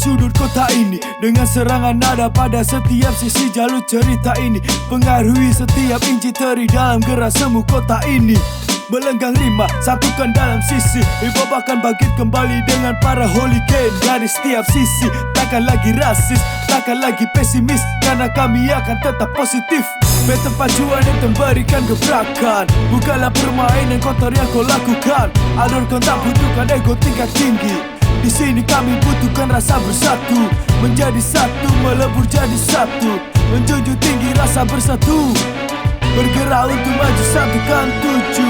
sudut kota ini, dengan serangan nada pada setiap sisi jalur cerita ini. Pengaruhi setiap inci teri dalam gerak semu kota ini. Melenggang rima, satukan dalam sisi. Hip-hop akan bangkit kembali dengan para hooligan dari setiap sisi. Takkan lagi rasis, takkan lagi pesimis, karena kami akan tetap positif. Bertempat juang yang memberikan gebrakan, bukanlah permainan kotor yang kau lakukan. Alur kau tak butuhkan ego tingkat tinggi. Di sini kami butuhkan rasa bersatu, menjadi satu, melebur jadi satu, menjunjung tinggi rasa bersatu. Bergerak untuk maju satukan tuju.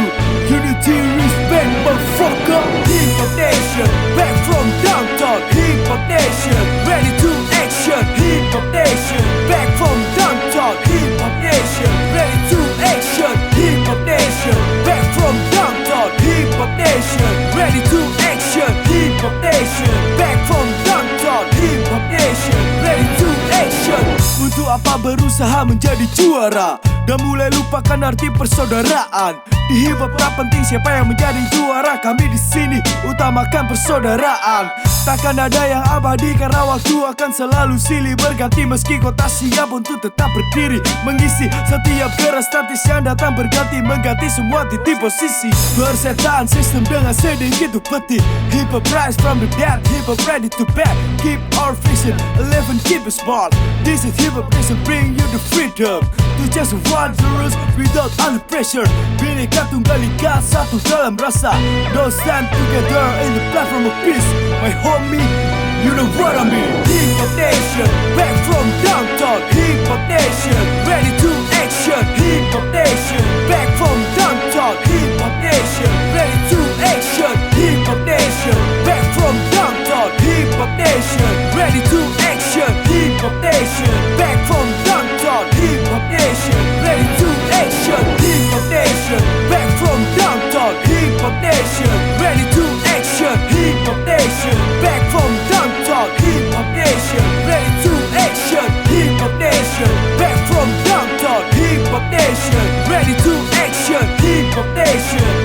Unity, respect, motherfucker. Hip Hop Nation, back from downtown. Hip Hop Nation, ready to action. Hip Hop Nation, back from downtown. Hip Hop Nation, ready to action. Hip Hop Nation, back from downtown. Hip Hop Nation, ready to action. Hip Hop Nation, back from downtown. Hip Hop Nation, ready to action. Untuk apa berusaha menjadi juara dan mulai lupakan arti persaudaraan? Di hip hop tak penting siapa yang menjadi juara, kami di sini utamakan persaudaraan. Takkan ada yang abadi karena waktu akan selalu silih berganti. Meski kau tak siap untuk tetap berdiri, mengisi setiap gerak statis yang datang berganti, mengganti semua titik posisi. Persetaan sistem dengan sedikit upeti. Hip hop rise from the dead, hip hop ready to back. Keep our vision, 11 keep it smart. This is hip hop nation, bring you the freedom to just one the rules without under pressure. Bineka Tunggal Ika, satu dalam rasa. Don't stand together in the platform of peace. My homie, you know what I mean. Hip Hop Nation, back from downtown. Hip Hop Nation, ready to action. Hip Hop Nation, back from downtown. Hip Hop Nation, ready to action. Hip Hop Nation, back from downtown. Hip Hop Nation, ready to action. Hip Hop Nation, back from downtown. Hip Hop Nation, ready to action. Hip Hop Nation, back from downtown. Hip Hop Nation, ready to action. Hip Hop Nation, back from downtown. Hip Hop Nation, ready to action. Hip Hop Nation, back from downtown. Hip Hop Nation, ready to action. Hip Hop Nation.